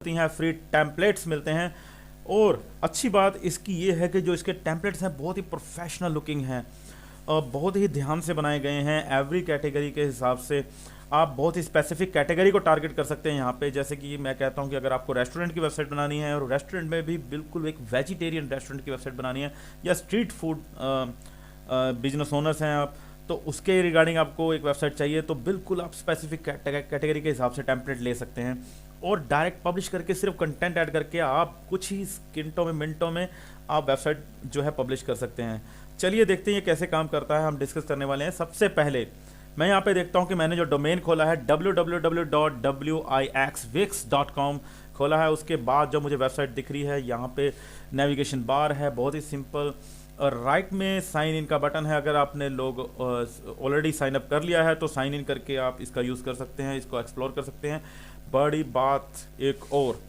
मिलती हैं, free templates मिलते हैं। और अच्छी बात इसकी ये है कि जो इसके टेम्पलेट्स हैं बहुत ही प्रोफेशनल लुकिंग हैं और बहुत ही ध्यान से बनाए गए हैं। एवरी कैटेगरी के हिसाब से आप बहुत ही स्पेसिफिक कैटेगरी को टारगेट कर सकते हैं यहाँ पे। जैसे कि मैं कहता हूँ कि अगर आपको रेस्टोरेंट की वेबसाइट बनानी है और रेस्टोरेंट में भी बिल्कुल एक वेजिटेरियन रेस्टोरेंट की वेबसाइट बनानी है, या स्ट्रीट फूड बिजनेस ओनर्स हैं आप, तो उसके रिगार्डिंग आपको एक वेबसाइट चाहिए, तो बिल्कुल आप स्पेसिफिक कैटेगरी के हिसाब से टेम्पलेट ले सकते हैं और डायरेक्ट पब्लिश करके सिर्फ कंटेंट ऐड करके आप कुछ ही सेकंडों में, मिनटों में आप वेबसाइट जो है पब्लिश कर सकते हैं। चलिए देखते हैं ये कैसे काम करता है, हम डिस्कस करने वाले हैं। सबसे पहले मैं यहाँ पे देखता हूँ कि मैंने जो डोमेन खोला है www.wixwix.com खोला है। उसके बाद जो मुझे वेबसाइट दिख रही है, यहाँ पे नेविगेशन बार है, बहुत ही सिंपल, और राइट में साइन इन का बटन है। अगर आपने लोग ऑलरेडी साइन अप कर लिया है तो साइन इन करके आप इसका यूज़ कर सकते हैं, इसको एक्सप्लोर कर सकते हैं। बड़ी बात एक और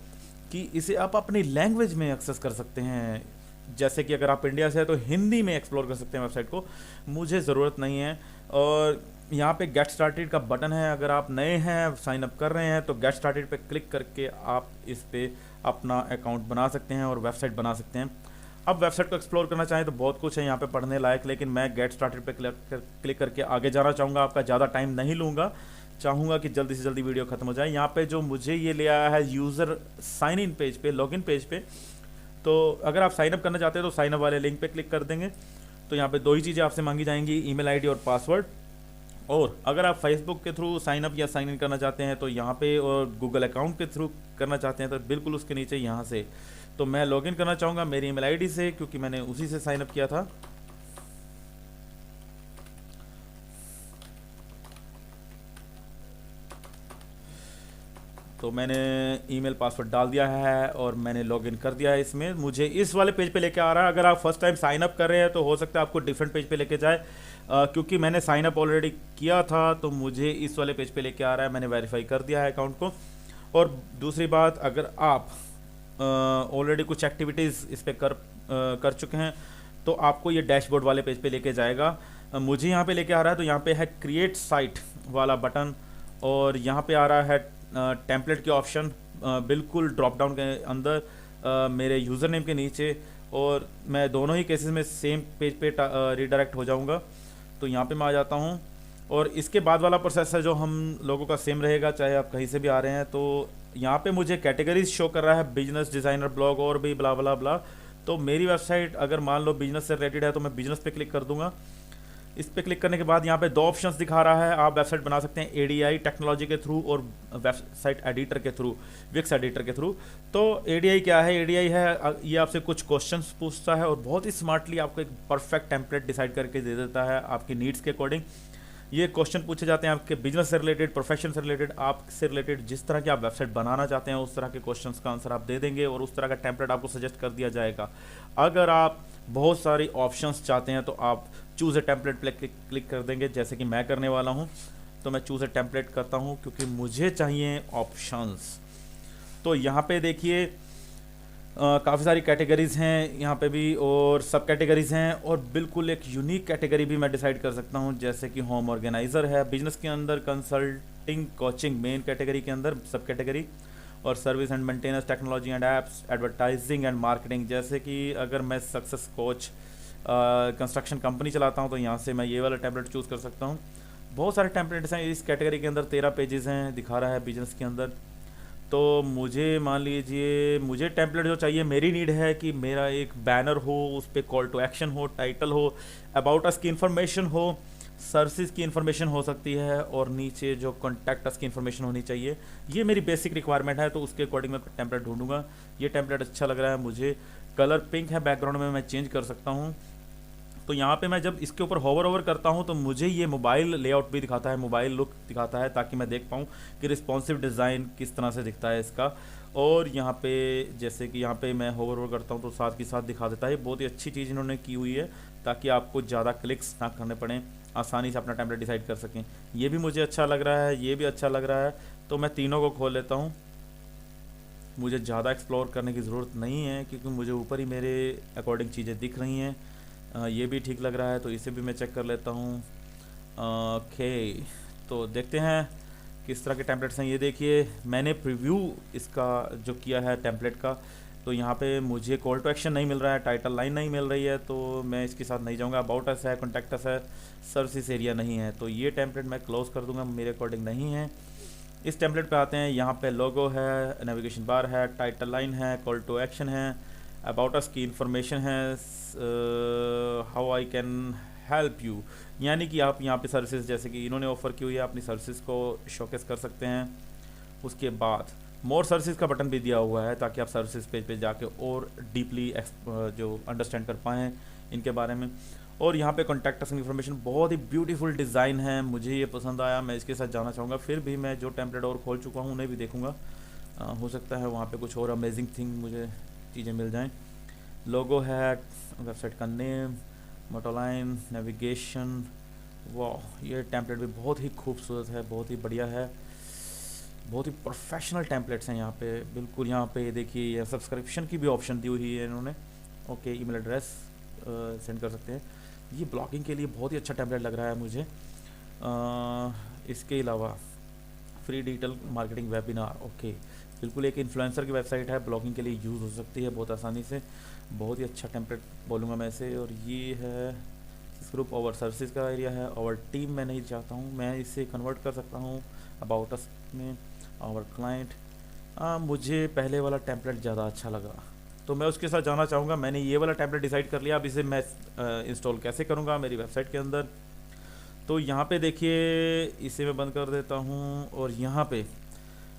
कि इसे आप अपनी लैंग्वेज में एक्सेस कर सकते हैं। जैसे कि अगर आप इंडिया से हैं तो हिंदी में एक्सप्लोर कर सकते हैं वेबसाइट को, मुझे ज़रूरत नहीं है। और यहाँ पे गेट स्टार्टेड का बटन है, अगर आप नए हैं, साइन अप कर रहे हैं, तो गेट स्टार्टेड पे क्लिक करके आप इस पे अपना अकाउंट बना सकते हैं और वेबसाइट बना सकते हैं। अब वेबसाइट को एक्सप्लोर करना चाहें तो बहुत कुछ है यहाँ पे पढ़ने लायक, लेकिन मैं गेट स्टार्टेड पे क्लिक करके आगे जाना चाहूँगा। आपका ज़्यादा टाइम नहीं लूँगा, चाहूँगा कि जल्दी से जल्दी वीडियो खत्म हो जाए। यहाँ पे जो मुझे ये ले आया है यूज़र साइन इन पेज पे, लॉगिन पेज पे, तो अगर आप साइन अप करना चाहते हैं तो साइन अप वाले लिंक पे क्लिक कर देंगे। तो यहाँ पे दो ही चीज़ें आपसे मांगी जाएंगी, ईमेल आईडी और पासवर्ड। और अगर आप फेसबुक के थ्रू साइन अप या साइन इन करना चाहते हैं तो यहाँ पे, और गूगल अकाउंट के थ्रू करना चाहते हैं तो बिल्कुल उसके नीचे यहाँ से। तो मैं लॉगिन करना चाहूँगा मेरी ईमेल आईडी से, क्योंकि मैंने उसी से साइन अप किया था। तो मैंने ईमेल पासवर्ड डाल दिया है और मैंने लॉगिन कर दिया है इसमें। मुझे इस वाले पेज पे लेके आ रहा है। अगर आप फर्स्ट टाइम साइन अप कर रहे हैं तो हो सकता है आपको डिफरेंट पेज पे लेके जाए, क्योंकि मैंने साइन अप ऑलरेडी किया था तो मुझे इस वाले पेज पे लेके आ रहा है। मैंने वेरीफाई कर दिया है अकाउंट को। और दूसरी बात, अगर आप ऑलरेडी कुछ एक्टिविटीज़ इस पर कर चुके हैं तो आपको ये डैशबोर्ड वाले पेज पे लेके जाएगा। मुझे यहाँ पे लेके आ रहा है, तो यहाँ पे है क्रिएट साइट वाला बटन और यहाँ पे आ रहा है टेम्पलेट के ऑप्शन, बिल्कुल ड्रॉप डाउन के अंदर मेरे यूज़र नेम के नीचे। और मैं दोनों ही केसेस में सेम पेज पे रीडायरेक्ट हो जाऊँगा। तो यहाँ पे मैं आ जाता हूँ और इसके बाद वाला प्रोसेस है जो हम लोगों का सेम रहेगा, चाहे आप कहीं से भी आ रहे हैं। तो यहाँ पे मुझे कैटेगरीज शो कर रहा है, बिजनेस, डिज़ाइनर, ब्लॉग और भी ब्ला ब्ला ब्ला। तो मेरी वेबसाइट अगर मान लो बिजनेस से रिलेटेड है तो मैं बिजनेस पे क्लिक कर दूंगा। इस पे क्लिक करने के बाद यहाँ पे दो ऑप्शंस दिखा रहा है, आप वेबसाइट बना सकते हैं एडीआई टेक्नोलॉजी के थ्रू और वेबसाइट एडिटर के थ्रू, विक्स एडिटर के थ्रू। तो एडीआई क्या है? एडीआई है, ये आपसे कुछ क्वेश्चंस पूछता है और बहुत ही स्मार्टली आपको एक परफेक्ट टेम्पलेट डिसाइड करके दे देता है आपकी नीड्स के अकॉर्डिंग। ये क्वेश्चन पूछे जाते हैं आपके बिजनेस से रिलेटेड, प्रोफेशन से रिलेटेड, आपसे रिलेटेड, जिस तरह की आप वेबसाइट बनाना चाहते हैं उस तरह के क्वेश्चंस का आंसर आप दे देंगे और उस तरह का टेम्पलेट आपको सजेस्ट कर दिया जाएगा। अगर आप बहुत सारी ऑप्शंस चाहते हैं तो आप चूज़ ए टेम्पलेट पे क्लिक कर देंगे, जैसे कि मैं करने वाला हूं। तो मैं चूज़ ए टेम्पलेट करता हूं क्योंकि मुझे चाहिए ऑप्शंस। तो यहाँ पे देखिए काफ़ी सारी कैटेगरीज़ हैं यहाँ पे भी और सब कैटेगरीज़ हैं, और बिल्कुल एक यूनिक कैटेगरी भी मैं डिसाइड कर सकता हूँ, जैसे कि होम ऑर्गेनाइज़र है, बिजनेस के अंदर कंसल्टिंग कोचिंग मेन कैटेगरी के अंदर सब कैटेगरी, और service and maintenance, technology and apps, advertising and marketing. जैसे कि अगर मैं सक्सेस कोच कंस्ट्रक्शन कंपनी चलाता हूँ तो यहाँ से मैं ये वाला टेम्पलेट चूज़ कर सकता हूँ। बहुत सारे टेम्पलेट्स हैं इस कैटेगरी के अंदर, 13 पेजेस हैं दिखा रहा है बिजनेस के अंदर। तो मुझे मान लीजिए, मुझे टेम्पलेट जो चाहिए, मेरी नीड है कि मेरा एक बैनर हो, उस पर कॉल टू एक्शन हो, टाइटल हो, अबाउट अस की इन्फॉर्मेशन हो, सर्विस की इन्फॉर्मेशन हो सकती है, और नीचे जो कॉन्टैक्ट अस की इन्फॉर्मेशन होनी चाहिए। ये मेरी बेसिक रिक्वायरमेंट है, तो उसके अकॉर्डिंग मैं टेम्पलेट ढूंढूंगा। ये टेम्पलेट अच्छा लग रहा है मुझे, कलर पिंक है बैकग्राउंड में, मैं चेंज कर सकता हूँ। तो यहाँ पे मैं जब इसके ऊपर होवर ओवर करता हूँ तो मुझे ये मोबाइल लेआउट भी दिखाता है, मोबाइल लुक दिखाता है, ताकि मैं देख पाऊँ कि रिस्पॉन्सिव डिज़ाइन किस तरह से दिखता है इसका। और यहाँ पे जैसे कि यहाँ पे मैं होवर ओवर करता हूँ तो साथ के साथ दिखा देता है। बहुत ही अच्छी चीज़ इन्होंने की हुई है ताकि आपको ज़्यादा क्लिक्स ना करने पड़ें, आसानी से अपना टेम्पलेट डिसाइड कर सकें। ये भी मुझे अच्छा लग रहा है, ये भी अच्छा लग रहा है। तो मैं तीनों को खोल लेता हूँ, मुझे ज़्यादा एक्सप्लोर करने की ज़रूरत नहीं है क्योंकि मुझे ऊपर ही मेरे अकॉर्डिंग चीज़ें दिख रही हैं। ये भी ठीक लग रहा है तो इसे भी मैं चेक कर लेता हूँ। ओके, तो देखते हैं किस तरह के टेम्पलेट्स हैं ये देखिए। मैंने प्रीव्यू इसका जो किया है टेम्पलेट का, तो यहाँ पे मुझे कॉल टू एक्शन नहीं मिल रहा है, टाइटल लाइन नहीं मिल रही है, तो मैं इसके साथ नहीं जाऊँगा। अबाउट अस है, कॉन्टैक्ट अस है, सर्विस एरिया नहीं है, तो ये टेम्पलेट मैं क्लोज कर दूँगा, मेरे अकॉर्डिंग नहीं है। इस टेम्पलेट पे आते हैं, यहाँ पे लोगो है, नेविगेशन बार है, टाइटल लाइन है, कॉल टू एक्शन है, अबाउट अस की इंफॉर्मेशन है, how I can help you, यानी कि आप यहाँ पे सर्विसेज जैसे कि इन्होंने ऑफ़र की हुई है अपनी सर्विसेज को शोकेस कर सकते हैं। उसके बाद मोर सर्विसेज का बटन भी दिया हुआ है ताकि आप सर्विसेज पेज पे जाके और डीपली जो अंडरस्टैंड कर पाएँ इनके बारे में। और यहाँ पे कॉन्टैक्ट अस इन्फॉर्मेशन, बहुत ही ब्यूटीफुल डिज़ाइन है, मुझे ये पसंद आया, मैं इसके साथ जाना चाहूँगा। फिर भी मैं जो टेम्पलेट और खोल चुका हूँ उन्हें भी देखूँगा, हो सकता है वहाँ पे कुछ और अमेजिंग थिंग मुझे चीज़ें मिल जाएं। लोगो है, वेबसाइट का नेम, मोटोलाइन, नेविगेशन, वाह ये टेम्पलेट भी बहुत ही खूबसूरत है, बहुत ही बढ़िया है, बहुत ही प्रोफेशनल टेम्पलेट्स हैं यहाँ पे। बिल्कुल यहाँ पे देखिए ये सब्सक्रिप्शन की भी ऑप्शन दी हुई है इन्होंने। ओके, ईमेल एड्रेस सेंड कर सकते हैं। ये ब्लॉगिंग के लिए बहुत ही अच्छा टेम्पलेट लग रहा है मुझे। इसके अलावा free digital marketing webinar, okay, बिल्कुल एक इन्फ्लुएंसर की वेबसाइट है, ब्लॉगिंग के लिए यूज़ हो सकती है बहुत आसानी से, बहुत ही अच्छा टेम्पलेट बोलूँगा मैं इसे। और ये है ग्रुप ओवर सर्विसेज का एरिया है, और टीम मैं नहीं चाहता हूँ, मैं इसे कन्वर्ट कर सकता हूँ अबाउट अस में, आवर क्लाइंट। मुझे पहले वाला टेम्पलेट ज़्यादा अच्छा लगा तो मैं उसके साथ जाना चाहूँगा। मैंने ये वाला टेम्पलेट डिसाइड कर लिया। अब इसे मैं इंस्टॉल कैसे करूँगा मेरी वेबसाइट के अंदर, तो यहाँ पे देखिए इसे मैं बंद कर देता हूँ, और यहाँ पे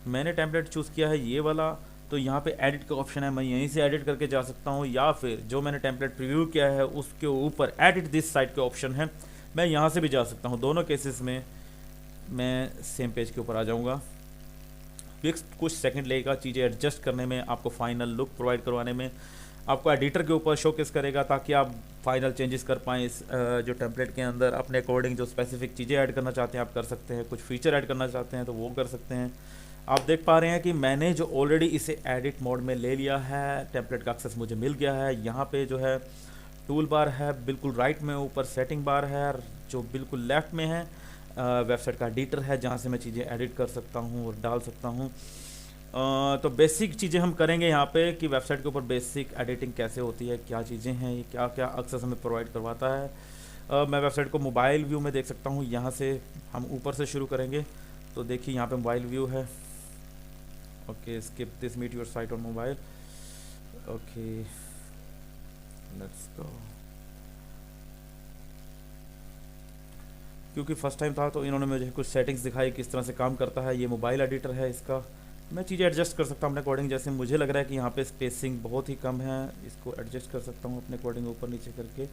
मैंने टेम्पलेट चूज़ किया है ये वाला, तो यहाँ पे एडिट का ऑप्शन है, मैं यहीं से एडिट करके जा सकता हूँ, या फिर जो मैंने टेम्पलेट प्रीव्यू किया है उसके ऊपर एडिट दिस साइट के ऑप्शन है, मैं यहाँ से भी जा सकता हूँ। दोनों केसेस में मैं सेम पेज के ऊपर आ जाऊँगा। विक्स कुछ सेकंड लगेगा चीज़ें एडजस्ट करने में, आपको फाइनल लुक प्रोवाइड करवाने में, आपको एडिटर के ऊपर शोकेस करेगा ताकि आप फाइनल चेंजेस कर पाएँ इस जो टेम्पलेट के अंदर। अपने अकॉर्डिंग जो स्पेसिफिक चीज़ें ऐड करना चाहते हैं आप कर सकते हैं, कुछ फीचर ऐड करना चाहते हैं तो वो कर सकते हैं। आप देख पा रहे हैं कि मैंने जो ऑलरेडी इसे एडिट मोड में ले लिया है, टेम्पलेट का एक्सेस मुझे मिल गया है। यहाँ पे जो है टूल बार है बिल्कुल राइट में, ऊपर सेटिंग बार है जो बिल्कुल लेफ़्ट में है, वेबसाइट का एडिटर है जहाँ से मैं चीज़ें एडिट कर सकता हूँ और डाल सकता हूँ। तो बेसिक चीज़ें हम करेंगे यहाँ पे कि वेबसाइट के ऊपर बेसिक एडिटिंग कैसे होती है, क्या चीज़ें हैं, ये क्या क्या एक्सेस हमें प्रोवाइड करवाता है। मैं वेबसाइट को मोबाइल व्यू में देख सकता हूँ, यहाँ से हम ऊपर से शुरू करेंगे। तो देखिए यहाँ पे मोबाइल व्यू है, okay, skip this, meet your site on mobile, okay, let's go. क्योंकि फर्स्ट टाइम था तो इन्होंने मुझे कुछ सेटिंग्स दिखाई किस तरह से काम करता है। ये मोबाइल एडिटर है इसका, मैं चीज़ें एडजस्ट कर सकता हूँ अपने अकॉर्डिंग। जैसे मुझे लग रहा है कि यहाँ पे स्पेसिंग बहुत ही कम है, इसको एडजस्ट कर सकता हूँ अपने अकॉर्डिंग ऊपर नीचे करके।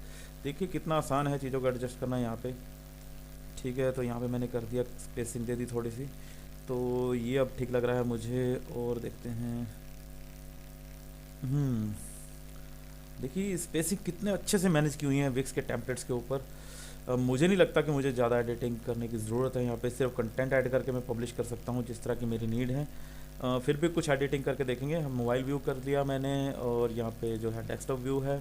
देखिए कितना आसान है चीज़ों को एडजस्ट करना यहाँ पे, ठीक है। तो यहाँ पे मैंने कर दिया, स्पेसिंग दे दी थोड़ी सी, तो ये अब ठीक लग रहा है मुझे। और देखते हैं, देखिए स्पेसिंग कितने अच्छे से मैनेज की हुई हैं विक्स के टेम्पलेट्स के ऊपर। मुझे नहीं लगता कि मुझे ज़्यादा एडिटिंग करने की ज़रूरत है। यहाँ पे सिर्फ कंटेंट ऐड करके मैं पब्लिश कर सकता हूँ जिस तरह की मेरी नीड है। फिर भी कुछ एडिटिंग करके देखेंगे। हम मोबाइल व्यू कर दिया मैंने, और यहाँ पे जो है डेस्कटॉप व्यू है,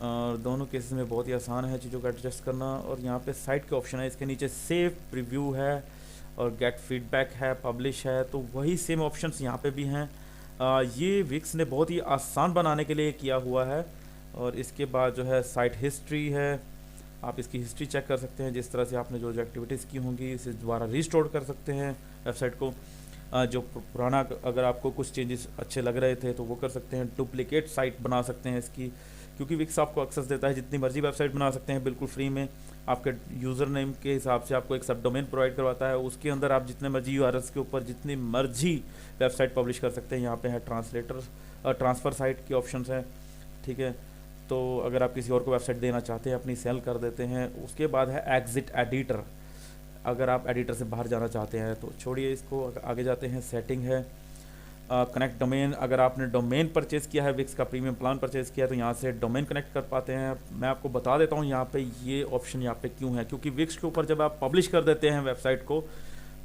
और दोनों केसेस में बहुत ही आसान है चीज़ों को एडजस्ट करना। और यहाँ पे साइट के ऑप्शन है, इसके नीचे सेव प्रीव्यू है, और गेट फीडबैक है, पब्लिश है, तो वही सेम ऑप्शंस यहाँ पे भी हैं। ये विक्स ने बहुत ही आसान बनाने के लिए किया हुआ है। और इसके बाद जो है साइट हिस्ट्री है, आप इसकी हिस्ट्री चेक कर सकते हैं, जिस तरह से आपने जो एक्टिविटीज़ की होंगी इसे दोबारा रिस्टोर कर सकते हैं वेबसाइट को। जो पुराना अगर आपको कुछ चेंजेस अच्छे लग रहे थे तो वो कर सकते हैं। डुप्लीकेट साइट बना सकते हैं इसकी, क्योंकि विक्स आपको एक्सेस देता है, जितनी मर्जी वेबसाइट बना सकते हैं बिल्कुल फ्री में। आपके यूज़र नेम के हिसाब से आपको एक सब डोमेन प्रोवाइड करवाता है, उसके अंदर आप जितने मर्जी यूआरएल्स के ऊपर जितनी मर्जी वेबसाइट पब्लिश कर सकते हैं। यहाँ पे है ट्रांसफ़र साइट की ऑप्शन है, ठीक है। तो अगर आप किसी और को वेबसाइट देना चाहते हैं अपनी सेल कर देते हैं। उसके बाद है एग्जिट एडिटर, अगर आप एडिटर से बाहर जाना चाहते हैं तो छोड़िए इसको, आगे जाते हैं। सेटिंग है कनेक्ट डोमेन, अगर आपने डोमेन परचेज़ किया है, विक्स का प्रीमियम प्लान परचेज़ किया है तो यहाँ से डोमेन कनेक्ट कर पाते हैं। मैं आपको बता देता हूँ यहाँ पे ये ऑप्शन यहाँ पे क्यों है, क्योंकि विक्स के ऊपर जब आप पब्लिश कर देते हैं वेबसाइट को,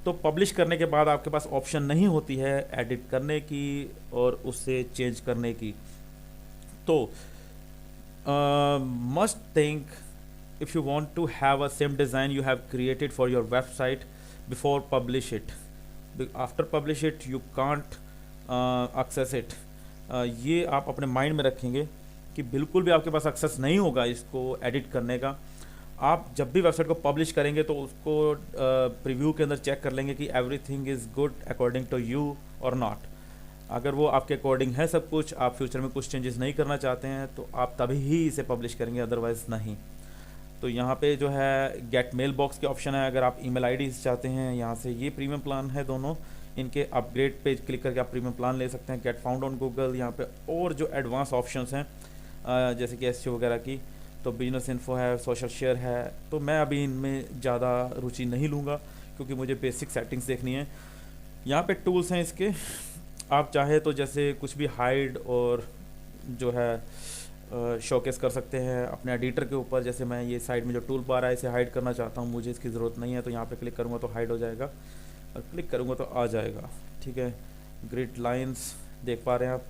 तो पब्लिश करने के बाद आपके पास ऑप्शन नहीं होती है एडिट करने की और उससे चेंज करने की। तो must think if you want to have a same design you have created for your website before publish it, after publish it you can't access it. ये आप अपने माइंड में रखेंगे कि बिल्कुल भी आपके पास एक्सेस नहीं होगा इसको एडिट करने का। आप जब भी वेबसाइट को पब्लिश करेंगे तो उसको प्रीव्यू के अंदर चेक कर लेंगे कि everything is good according to you और नॉट। अगर वो आपके अकॉर्डिंग है सब कुछ, आप फ्यूचर में कुछ चेंजेस नहीं करना चाहते हैं तो आप तभी ही इसे पब्लिश करेंगे, अदरवाइज़ नहीं। तो यहाँ पे जो है गेट मेल बॉक्स के ऑप्शन है, अगर आप ईमेल आईडीज़ चाहते हैं यहाँ से, ये प्रीमियम प्लान है दोनों, इनके अपग्रेड पे क्लिक करके आप प्रीमियम प्लान ले सकते हैं। गेट फाउंड ऑन गूगल यहाँ पे, और जो एडवांस ऑप्शंस हैं जैसे कि एसईओ वगैरह की, तो बिजनेस इन्फो है, सोशल शेयर है, तो मैं अभी इनमें ज़्यादा रुचि नहीं लूँगा क्योंकि मुझे बेसिक सेटिंग्स देखनी है। यहाँ पे टूल्स हैं इसके, आप चाहे तो जैसे कुछ भी हाइड और जो है शोकेस कर सकते हैं अपने एडिटर के ऊपर। जैसे मैं ये साइड में जो टूल बार है इसे हाइड करना चाहता हूँ, मुझे इसकी ज़रूरत नहीं है, तो यहाँ पे क्लिक करूँगा तो हाइड हो जाएगा, और क्लिक करूँगा तो आ जाएगा। ठीक है, ग्रिड लाइंस देख पा रहे हैं आप,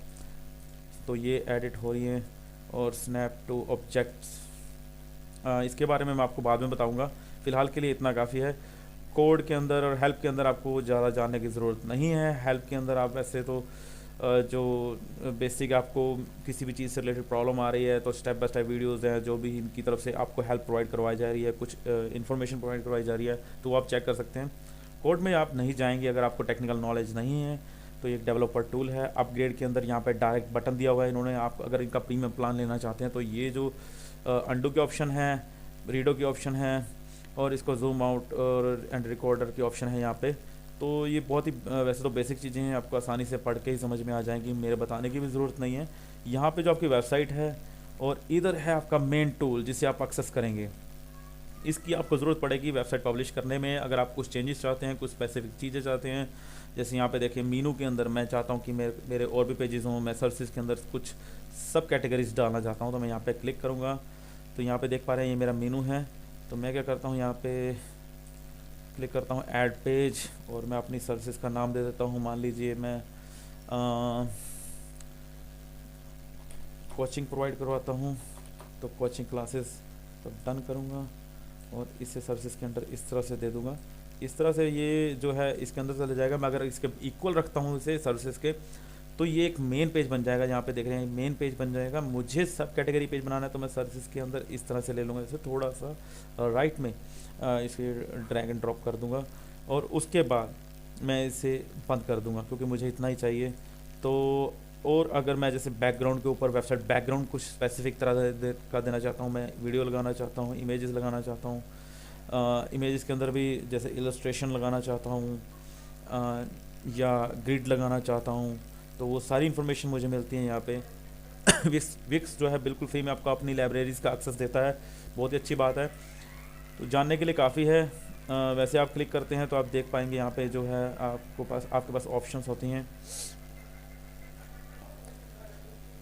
तो ये एडिट हो रही हैं, और स्नैप टू ऑब्जेक्ट्स इसके बारे में मैं आपको बाद में बताऊँगा, फ़िलहाल के लिए इतना काफ़ी है। कोड के अंदर और हेल्प के अंदर आपको ज़्यादा जानने की ज़रूरत नहीं है। हेल्प के अंदर आप वैसे तो जो बेसिक आपको किसी भी चीज़ से रिलेटेड प्रॉब्लम आ रही है तो स्टेप बाय स्टेप वीडियोज़ हैं जो भी इनकी तरफ से आपको हेल्प प्रोवाइड करवाई जा रही है, कुछ इन्फॉर्मेशन प्रोवाइड करवाई जा रही है, तो वो आप चेक कर सकते हैं। कोड में आप नहीं जाएंगे अगर आपको टेक्निकल नॉलेज नहीं है। तो ये एक डेवलपर टूल है। अपग्रेड के अंदर यहाँ पर डायरेक्ट बटन दिया हुआ है इन्होंने, आप अगर इनका प्रीमियम प्लान लेना चाहते हैं तो ये जो अंडू के ऑप्शन है, रीडो के ऑप्शन है, और इसको जूम आउट और एंड रिकॉर्डर की ऑप्शन है यहाँ पे। तो ये बहुत ही वैसे तो बेसिक चीज़ें हैं, आपको आसानी से पढ़ के ही समझ में आ जाएंगी, मेरे बताने की भी ज़रूरत नहीं है। यहाँ पे जो आपकी वेबसाइट है और इधर है आपका मेन टूल जिसे आप एक्सेस करेंगे, इसकी आपको ज़रूरत पड़ेगी वेबसाइट पब्लिश करने में। अगर आप कुछ चेंजेस चाहते हैं, कुछ स्पेसिफिक चीज़ें चाहते हैं, जैसे यहाँ पे देखिए मीनू के अंदर मैं चाहता हूँ कि मेरे और भी पेजेस हों, मैं सर्विसेज के अंदर कुछ सब कैटेगरीज डालना चाहता हूँ, तो मैं यहाँ पे क्लिक करूँगा तो यहाँ पे देख पा रहे हैं ये मेरा मीनू है। तो मैं क्या करता हूँ, यहाँ पे क्लिक करता हूँ ऐड पेज, और मैं अपनी सर्विसेज का नाम दे देता हूँ। मान लीजिए मैं कोचिंग प्रोवाइड करवाता हूँ, तो कोचिंग क्लासेस, तो डन करूँगा और इसे सर्विसेज के अंदर इस तरह से दे दूँगा। इस तरह से ये जो है इसके अंदर चले जाएगा। मैं अगर इसके इक्वल रखता हूँ इसे सर्विसेज के, तो ये एक मेन पेज बन जाएगा। यहाँ पे देख रहे हैं मेन पेज बन जाएगा। मुझे सब कैटेगरी पेज बनाना है तो मैं सर्विसेज के अंदर इस तरह से ले लूँगा, इसे थोड़ा सा राइट में इसे ड्रैग एंड ड्रॉप कर दूँगा, और उसके बाद मैं इसे बंद कर दूँगा क्योंकि मुझे इतना ही चाहिए। तो और अगर मैं जैसे बैकग्राउंड के ऊपर वेबसाइट बैकग्राउंड कुछ स्पेसिफिक तरह का देना चाहता हूँ, मैं वीडियो लगाना चाहता हूँ, इमेजेस लगाना चाहता हूँ, इमेजेस के अंदर भी जैसे इलस्ट्रेशन लगाना चाहता हूँ या ग्रिड लगाना चाहता हूँ, तो वो सारी इन्फॉर्मेशन मुझे मिलती है यहाँ पे। विक्स जो है बिल्कुल फ्री में आपको अपनी लाइब्रेरीज़ का एक्सेस देता है, बहुत ही अच्छी बात है। तो जानने के लिए काफ़ी है। वैसे आप क्लिक करते हैं तो आप देख पाएंगे यहाँ पे जो है आपके पास ऑप्शंस होती हैं।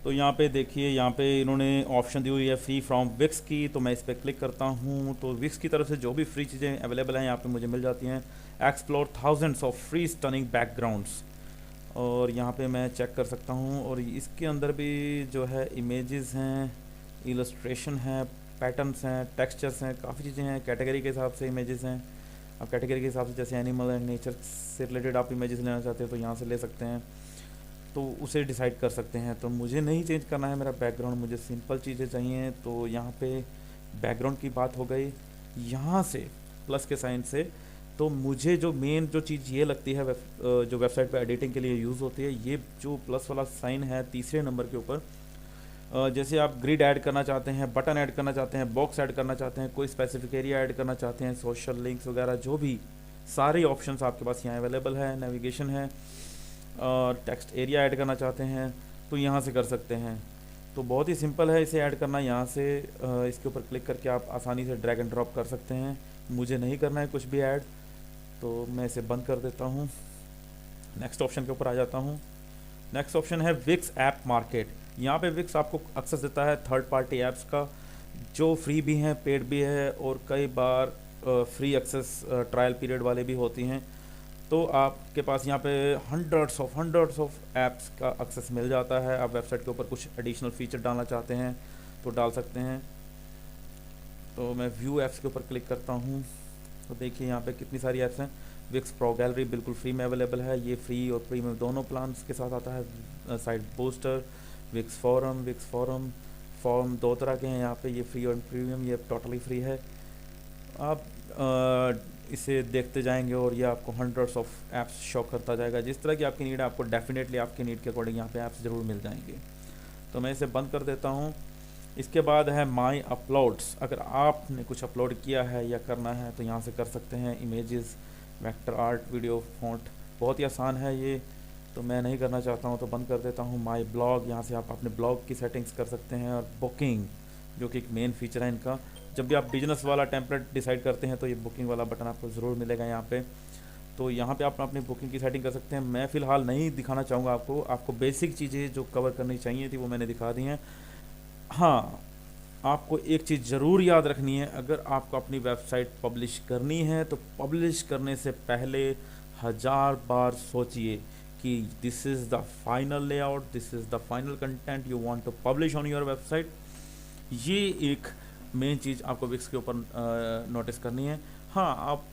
तो यहाँ पे देखिए, यहाँ पे इन्होंने ऑप्शन दी हुई है फ्री फ्रॉम विक्स की, तो मैं इस पर क्लिक करता हूँ तो विक्स की तरफ से जो भी फ्री चीज़ें अवेलेबल हैं यहाँ पे मुझे मिल जाती हैं। Explore thousands of free stunning backgrounds, और यहाँ पे मैं चेक कर सकता हूँ। और इसके अंदर भी जो है इमेजेस हैं, इलस्ट्रेशन है, पैटर्न्स हैं, टेक्सचर्स हैं, काफ़ी चीज़ें हैं। कैटेगरी के हिसाब से इमेजेस हैं, आप कैटेगरी के हिसाब से जैसे एनिमल एंड नेचर से रिलेटेड आप इमेजेस लेना चाहते हो तो यहाँ से ले सकते हैं, तो उसे डिसाइड कर सकते हैं। तो मुझे नहीं चेंज करना है मेरा बैकग्राउंड, मुझे सिंपल चीज़ें चाहिए। तो यहाँ पे बैकग्राउंड की बात हो गई। यहाँ से प्लस के साइन से तो मुझे जो मेन जो चीज़ ये लगती है जो वेबसाइट पे एडिटिंग के लिए यूज़ होती है, ये जो प्लस वाला साइन है तीसरे नंबर के ऊपर, जैसे आप ग्रिड ऐड करना चाहते हैं, बटन ऐड करना चाहते हैं, बॉक्स ऐड करना चाहते हैं, कोई स्पेसिफिक एरिया ऐड करना चाहते हैं, सोशल लिंक्स वगैरह, जो भी सारे ऑप्शंस आपके पास यहाँ अवेलेबल है। नेविगेशन है, और टेक्स्ट एरिया ऐड करना चाहते हैं तो यहाँ से कर सकते हैं। तो बहुत ही सिंपल है इसे ऐड करना। यहाँ से इसके ऊपर क्लिक करके आप आसानी से ड्रैग एंड ड्रॉप कर सकते हैं। मुझे नहीं करना है कुछ भी ऐड, तो मैं इसे बंद कर देता हूँ। नेक्स्ट ऑप्शन के ऊपर आ जाता हूँ। नेक्स्ट ऑप्शन है विक्स ऐप मार्केट। यहाँ पे विक्स आपको एक्सेस देता है थर्ड पार्टी ऐप्स का, जो फ्री भी हैं, पेड भी है, और कई बार फ्री एक्सेस ट्रायल पीरियड वाले भी होती हैं। तो आपके पास यहाँ पे हंड्रेड्स ऑफ ऐप्स का एक्सेस मिल जाता है। आप वेबसाइट के ऊपर कुछ एडिशनल फीचर डालना चाहते हैं तो डाल सकते हैं। तो मैं व्यू ऐप्स के ऊपर क्लिक करता हूँ तो देखिए यहाँ पे कितनी सारी ऐप्स हैं। विक्स प्रो गैलरी बिल्कुल फ्री में अवेलेबल है, ये फ्री और प्रीमियम दोनों प्लान्स के साथ आता है। Site booster, Wix forum form दो तरह के हैं यहाँ पे, ये फ्री और प्रीमियम, ये टोटली फ्री है। आप इसे देखते जाएंगे और ये आपको हंड्रेड्स ऑफ ऐप्स शो करता जाएगा। जिस तरह की आपकी नीड है आपको डेफिनेटली आपकी नीड के अकॉर्डिंग यहाँ पे ऐप्स ज़रूर मिल जाएंगे। तो मैं इसे बंद कर देता हूँ। इसके बाद है माई अपलोड्स। अगर आपने कुछ अपलोड किया है या करना है तो यहाँ से कर सकते हैं। Images, vector art, video, font, बहुत ही आसान है ये, तो मैं नहीं करना चाहता हूँ तो बंद कर देता हूँ। माई ब्लॉग, यहाँ से आप अपने ब्लॉग की सेटिंग्स कर सकते हैं। और बुकिंग, जो कि एक मेन फीचर है इनका, जब भी आप बिजनेस वाला टेम्पलेट डिसाइड करते हैं तो ये बुकिंग वाला बटन आपको ज़रूर मिलेगा यहाँ पे। तो यहाँ पे आप अपनी बुकिंग की सेटिंग कर सकते हैं। मैं फ़िलहाल नहीं दिखाना चाहूँगा आपको बेसिक चीज़ें जो कवर करनी चाहिए थी वो मैंने दिखा दी हैं। हाँ, आपको एक चीज़ ज़रूर याद रखनी है, अगर आपको अपनी वेबसाइट पब्लिश करनी है तो पब्लिश करने से पहले 1000 बार सोचिए कि this is the final layout, this is the final content you want to publish on your website. ये एक मेन चीज़ आपको विक्स के ऊपर नोटिस करनी है। हाँ, आप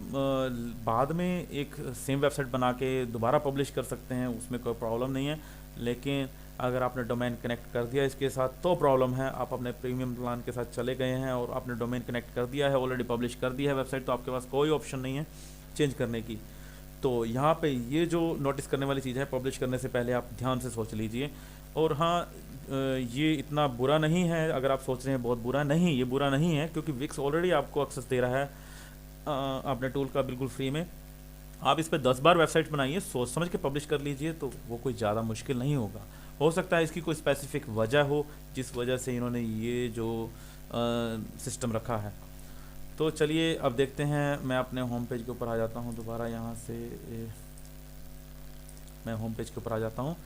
बाद में एक सेम वेबसाइट बना के दोबारा पब्लिश कर सकते हैं, उसमें कोई प्रॉब्लम नहीं है। लेकिन अगर आपने डोमेन कनेक्ट कर दिया इसके साथ तो प्रॉब्लम है। आप अपने प्रीमियम प्लान के साथ चले गए हैं और आपने डोमेन कनेक्ट कर दिया है, ऑलरेडी पब्लिश कर दिया है वेबसाइट, तो आपके पास कोई ऑप्शन नहीं है चेंज करने की। तो यहाँ पे ये जो नोटिस करने वाली चीज़ है, पब्लिश करने से पहले आप ध्यान से सोच लीजिए। और हाँ, ये इतना बुरा नहीं है, अगर आप सोच रहे हैं बहुत बुरा, नहीं, ये बुरा नहीं है, क्योंकि विक्स ऑलरेडी आपको एक्सेस दे रहा है अपने टूल का बिल्कुल फ्री में। आप इस पर 10 बार वेबसाइट बनाइए, सोच समझ के पब्लिश कर लीजिए, तो वो कोई ज़्यादा मुश्किल नहीं होगा। हो सकता है इसकी कोई स्पेसिफिक वजह हो जिस वजह से इन्होंने ये जो सिस्टम रखा है। तो चलिए अब देखते हैं, मैं अपने होम पेज के ऊपर आ जाता हूँ दोबारा। यहाँ से मैं होम पेज के ऊपर आ जाता हूँ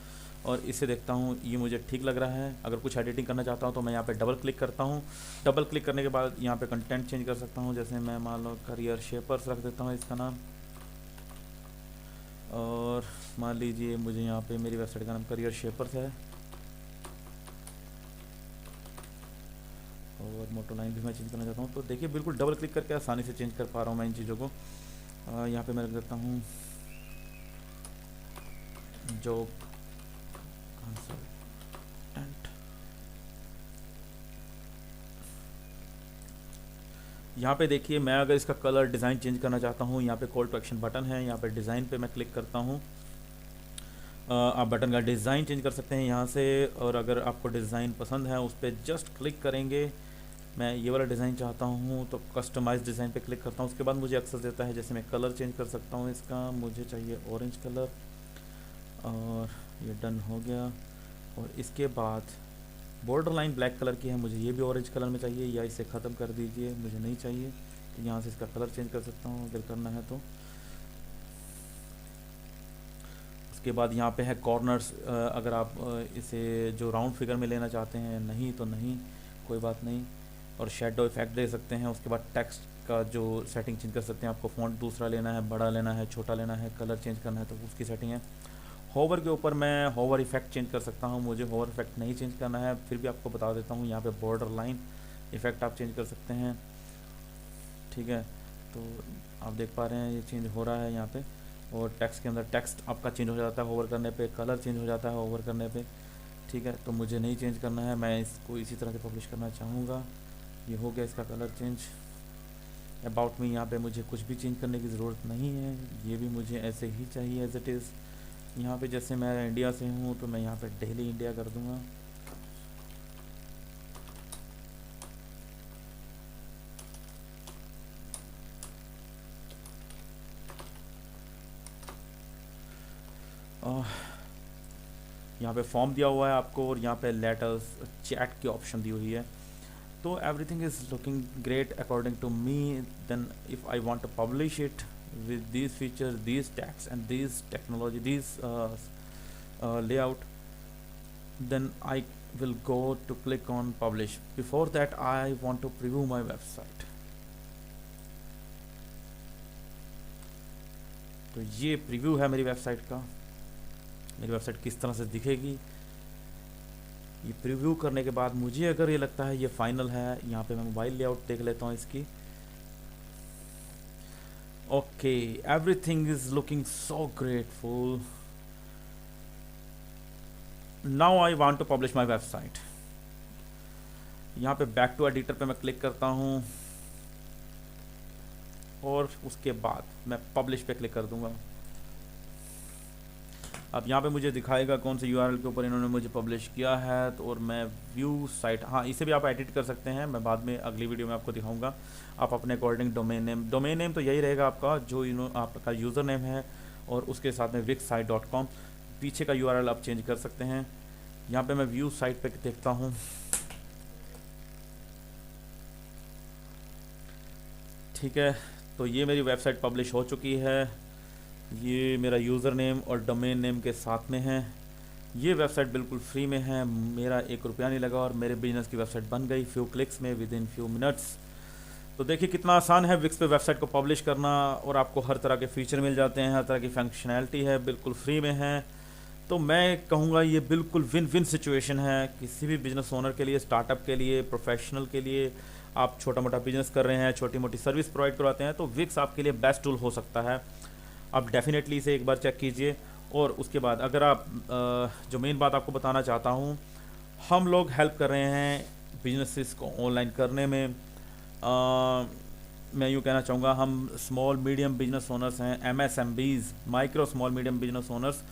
और इसे देखता हूँ, ये मुझे ठीक लग रहा है। अगर कुछ एडिटिंग करना चाहता हूँ तो मैं यहाँ पे डबल क्लिक करता हूँ। डबल क्लिक करने के बाद यहाँ पे कंटेंट चेंज कर सकता हूँ। जैसे मैं मान लो करियर शेपर्स रख देता हूँ इसका नाम, और मान लीजिए मुझे यहाँ पे मेरी वेबसाइट का नाम करियर शेपर्स है, और मोटो लाइन भी मैं चेंज करना चाहता हूँ। तो देखिए बिल्कुल डबल क्लिक करके आसानी से चेंज कर पा रहा हूँ मैं इन चीज़ों को। यहाँ पे मैं रख देता हूँ जॉब कंसल्टेंट। यहाँ पे देखिए, मैं अगर इसका कलर डिज़ाइन चेंज करना चाहता हूँ, यहाँ पे कॉल टू एक्शन बटन है, यहाँ पे डिज़ाइन पे मैं क्लिक करता हूँ। आप बटन का डिज़ाइन चेंज कर सकते हैं यहाँ से, और अगर आपको डिज़ाइन पसंद है उस पर जस्ट क्लिक करेंगे। मैं ये वाला डिज़ाइन चाहता हूँ तो कस्टमाइज डिज़ाइन पे क्लिक करता हूँ। उसके बाद मुझे एक्सेस देता है, जैसे मैं कलर चेंज कर सकता हूँ इसका, मुझे चाहिए ऑरेंज कलर, और ये डन हो गया। और इसके बाद बॉर्डर लाइन ब्लैक कलर की है, मुझे ये भी ऑरेंज कलर में चाहिए, या इसे ख़त्म कर दीजिए, मुझे नहीं चाहिए। तो यहाँ से इसका कलर चेंज कर सकता हूँ अगर करना है तो। उसके बाद यहाँ पे है कॉर्नर्स, अगर आप इसे जो राउंड फिगर में लेना चाहते हैं, नहीं तो नहीं, कोई बात नहीं। और शेडो इफेक्ट दे सकते हैं। उसके बाद टेक्स्ट का जो सेटिंग चेंज कर सकते हैं, आपको फ़ॉन्ट दूसरा लेना है, बड़ा लेना है, छोटा लेना है, कलर चेंज करना है तो उसकी सेटिंग है। होवर के ऊपर मैं होवर इफेक्ट चेंज कर सकता हूँ, मुझे होवर इफेक्ट नहीं चेंज करना है, फिर भी आपको बता देता हूँ। यहाँ पे बॉर्डर लाइन इफेक्ट आप चेंज कर सकते हैं, ठीक है। तो आप देख पा रहे हैं ये चेंज हो रहा है यहाँ पे। और टेक्स्ट के अंदर टेक्स्ट आपका चेंज हो जाता है होवर करने पे, कलर चेंज हो जाता है होवर करने पे, ठीक है। तो मुझे नहीं चेंज करना है, मैं इसको इसी तरह से पब्लिश करना चाहूँगा। ये हो गया इसका कलर चेंज। अबाउट मी, यहाँ पे मुझे कुछ भी चेंज करने की ज़रूरत नहीं है, ये भी मुझे ऐसे ही चाहिए एज इट इज़। यहाँ पे जैसे मैं इंडिया से हूँ तो मैं यहाँ पे दिल्ली इंडिया कर दूँगा। यहाँ पे फॉर्म दिया हुआ है आपको, और यहाँ पे लेटर्स चैट की ऑप्शन दी हुई है। तो everything is looking great according to me. Then if I want to publish it with these features, these tags and these technology, these layout, then I will go to click on publish. Before that I want to preview my website. तो ये preview है मेरी website का, मेरी website किस तरह से दिखेगी। ये प्रीव्यू करने के बाद मुझे अगर ये लगता है ये फाइनल है, यहाँ पे मैं मोबाइल लेआउट देख लेता हूँ इसकी। Okay, everything is looking so grateful. Now I want to publish my website. यहाँ पे बैक टू एडिटर पे मैं क्लिक करता हूँ और उसके बाद मैं पब्लिश पे क्लिक कर दूंगा। अब यहाँ पे मुझे दिखाएगा कौन से यूआरएल के ऊपर इन्होंने मुझे पब्लिश किया है। तो और मैं व्यू साइट, हाँ इसे भी आप एडिट कर सकते हैं, मैं बाद में अगली वीडियो में आपको दिखाऊंगा। आप अपने अकॉर्डिंग डोमेन नेम तो यही रहेगा आपका, जो आपका यूज़र नेम है, और उसके साथ में wixsite.com। पीछे का यूआरएल आप चेंज कर सकते हैं। यहाँ पे मैं व्यू साइट पे देखता हूँ। ठीक है, तो ये मेरी वेबसाइट पब्लिश हो चुकी है। ये मेरा यूज़र नेम और डोमेन नेम के साथ में है। ये वेबसाइट बिल्कुल फ्री में है, मेरा 1 रुपया नहीं लगा और मेरे बिजनेस की वेबसाइट बन गई फ्यू क्लिक्स में, विद इन फ्यू मिनट्स। तो देखिए कितना आसान है विक्स पे वेबसाइट को पब्लिश करना, और आपको हर तरह के फीचर मिल जाते हैं, हर तरह की फंक्शनैलिटी है, बिल्कुल फ्री में है। तो मैं कहूँगा ये बिल्कुल विन विन सिचुएशन है किसी भी बिजनेस ओनर के लिए, स्टार्टअप के लिए, प्रोफेशनल के लिए। आप छोटा मोटा बिजनेस कर रहे हैं, छोटी मोटी सर्विस प्रोवाइड करवाते हैं, तो विक्स आपके लिए बेस्ट टूल हो सकता है। आप डेफिनेटली इसे एक बार चेक कीजिए। और उसके बाद अगर आप जो मेन बात आपको बताना चाहता हूँ, हम लोग हेल्प कर रहे हैं बिजनेसेस को ऑनलाइन करने में। मैं यूँ कहना चाहूँगा, हम स्मॉल मीडियम बिजनेस ओनर्स हैं, MSMBs, micro small medium business owners,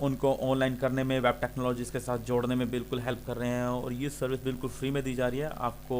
उनको ऑनलाइन करने में, वेब टेक्नोलॉजीज़ के साथ जोड़ने में बिल्कुल हेल्प कर रहे हैं। और ये सर्विस बिल्कुल फ्री में दी जा रही है आपको।